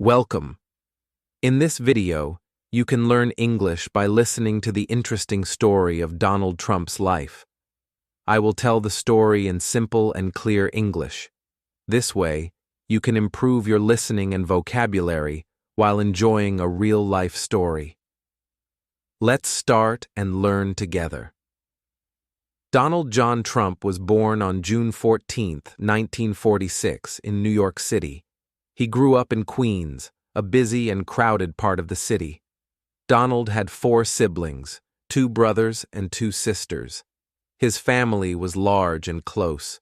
Welcome. In this video, you can learn English by listening to the interesting story of Donald Trump's life. I will tell the story in simple and clear English. This way, you can improve your listening and vocabulary while enjoying a real-life story. Let's start and learn together. Donald John Trump was born on June 14, 1946, in New York City. He grew up in Queens, a busy and crowded part of the city. Donald had 4 siblings, 2 brothers and 2 sisters. His family was large and close.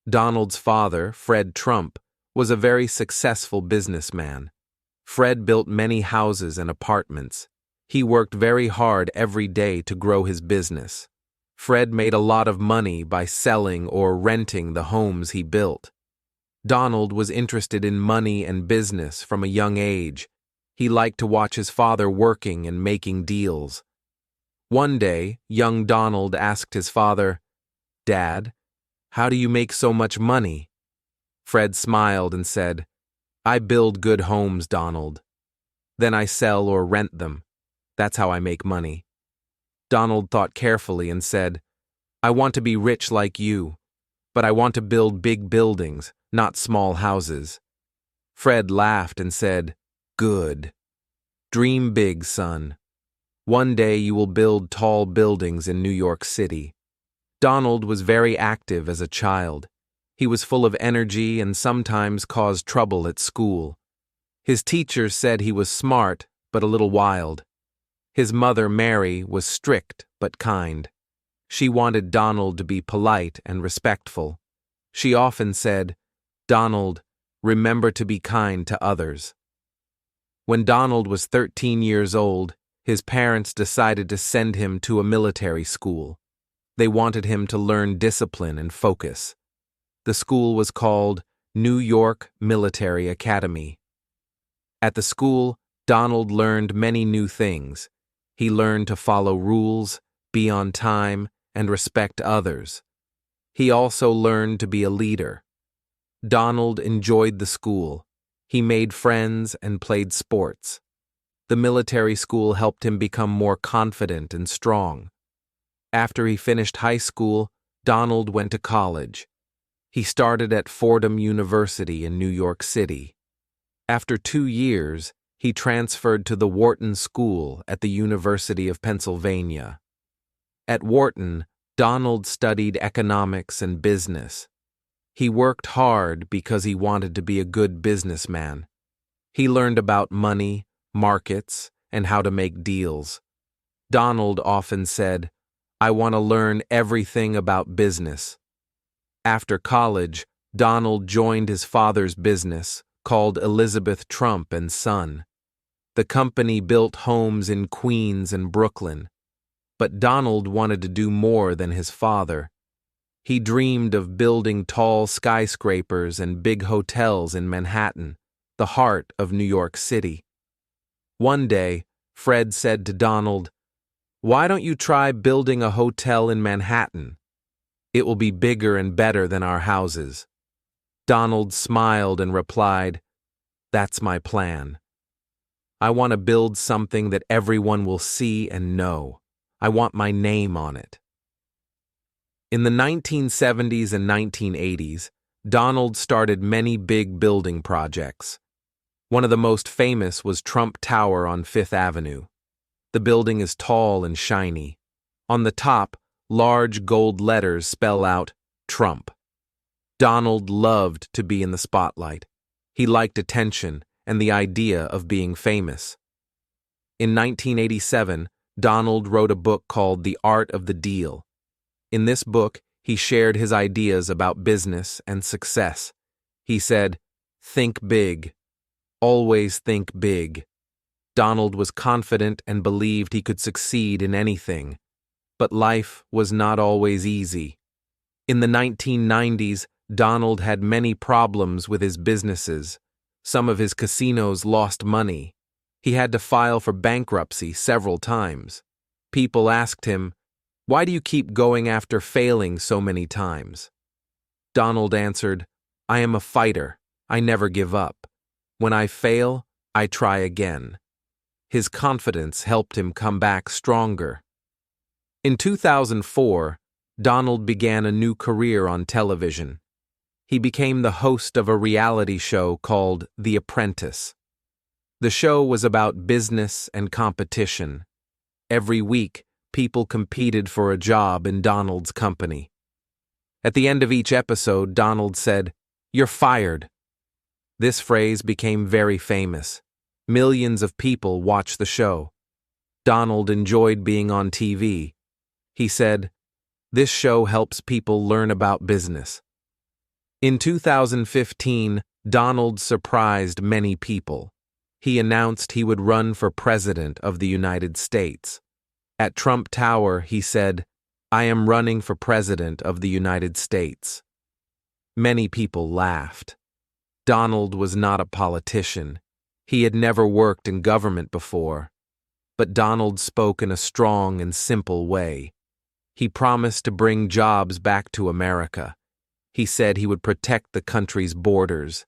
Donald's father, Fred Trump, was a very successful businessman. Fred built many houses and apartments. He worked very hard every day to grow his business. Fred made a lot of money by selling or renting the homes he built. Donald was interested in money and business from a young age. He liked to watch his father working and making deals. One day, young Donald asked his father, "Dad, how do you make so much money?" Fred smiled and said, "I build good homes, Donald. Then I sell or rent them. That's how I make money." Donald thought carefully and said, "I want to be rich like you, but I want to build big buildings, not small houses." Fred laughed and said, "Good. Dream big, son. One day you will build tall buildings in New York City." Donald was very active as a child. He was full of energy and sometimes caused trouble at school. His teachers said he was smart but a little wild. His mother, Mary, was strict but kind. She wanted Donald to be polite and respectful. She often said, "Donald, remember to be kind to others." When Donald was 13 years old, his parents decided to send him to a military school. They wanted him to learn discipline and focus. The school was called New York Military Academy. At the school, Donald learned many new things. He learned to follow rules, be on time, and respect others. He also learned to be a leader. Donald enjoyed the school. He made friends and played sports. The military school helped him become more confident and strong. After he finished high school, Donald went to college. He started at Fordham University in New York City. After 2 years, he transferred to the Wharton School at the University of Pennsylvania. At Wharton, Donald studied economics and business. He worked hard because he wanted to be a good businessman. He learned about money, markets, and how to make deals. Donald often said, "I want to learn everything about business." After college, Donald joined his father's business, called Elizabeth Trump and Son. The company built homes in Queens and Brooklyn. But Donald wanted to do more than his father. He dreamed of building tall skyscrapers and big hotels in Manhattan, the heart of New York City. One day, Fred said to Donald, "Why don't you try building a hotel in Manhattan? It will be bigger and better than our houses." Donald smiled and replied, "That's my plan. I want to build something that everyone will see and know. I want my name on it." In the 1970s and 1980s, Donald started many big building projects. One of the most famous was Trump Tower on 5th Avenue. The building is tall and shiny. On the top, large gold letters spell out Trump. Donald loved to be in the spotlight. He liked attention and the idea of being famous. In 1987, Donald wrote a book called The Art of the Deal. In this book, he shared his ideas about business and success. He said, "Think big. Always think big." Donald was confident and believed he could succeed in anything. But life was not always easy. In the 1990s, Donald had many problems with his businesses. Some of his casinos lost money. He had to file for bankruptcy several times. People asked him, "Why do you keep going after failing so many times?" Donald answered, "I am a fighter. I never give up. When I fail, I try again. His confidence helped him come back stronger. In 2004, Donald began a new career on television. He became the host of a reality show called The Apprentice. The show was about business and competition. Every week, people competed for a job in Donald's company. At the end of each episode, Donald said, "You're fired." This phrase became very famous. Millions of people watched the show. Donald enjoyed being on TV. He said, "This show helps people learn about business." In 2015, Donald surprised many people. He announced he would run for President of the United States. At Trump Tower, he said, "I am running for President of the United States." Many people laughed. Donald was not a politician. He had never worked in government before. But Donald spoke in a strong and simple way. He promised to bring jobs back to America. He said he would protect the country's borders.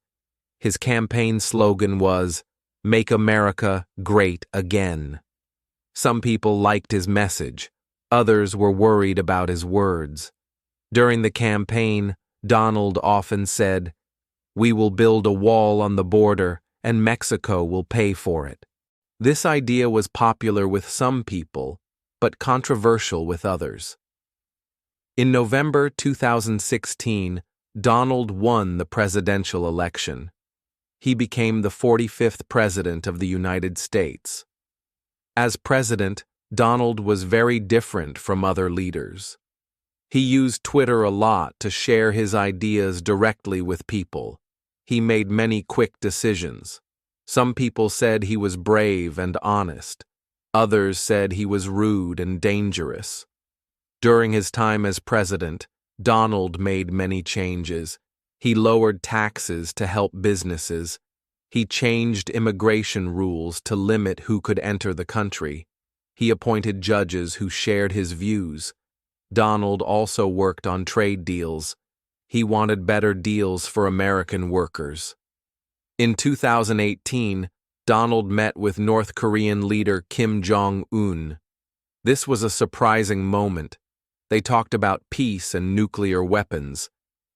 His campaign slogan was, "Make America Great Again." Some people liked his message. Others were worried about his words. During the campaign, Donald often said, "We will build a wall on the border, and Mexico will pay for it." This idea was popular with some people, but controversial with others. In November 2016, Donald won the presidential election. He became the 45th President of the United States. As president, Donald was very different from other leaders. He used Twitter a lot to share his ideas directly with people. He made many quick decisions. Some people said he was brave and honest. Others said he was rude and dangerous. During his time as president, Donald made many changes. He lowered taxes to help businesses. He changed immigration rules to limit who could enter the country. He appointed judges who shared his views. Donald also worked on trade deals. He wanted better deals for American workers. In 2018, Donald met with North Korean leader Kim Jong-un. This was a surprising moment. They talked about peace and nuclear weapons.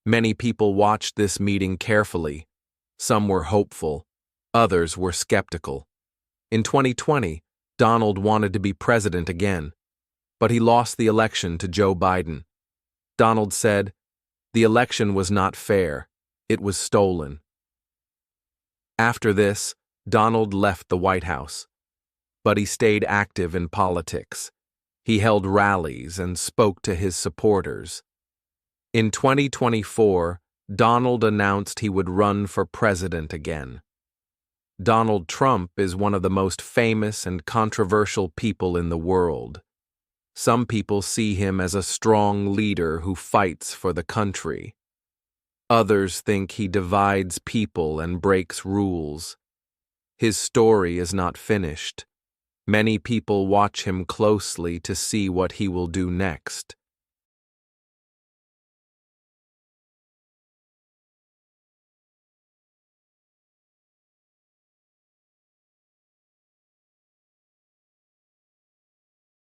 Many people watched this meeting carefully. Some were hopeful. Others were skeptical. In 2020, Donald wanted to be president again, but he lost the election to Joe Biden. Donald said, "The election was not fair. It was stolen." After this, Donald left the White House, but he stayed active in politics. He held rallies and spoke to his supporters. In 2024, Donald announced he would run for president again. Donald Trump is one of the most famous and controversial people in the world. Some people see him as a strong leader who fights for the country. Others think he divides people and breaks rules. His story is not finished. Many people watch him closely to see what he will do next.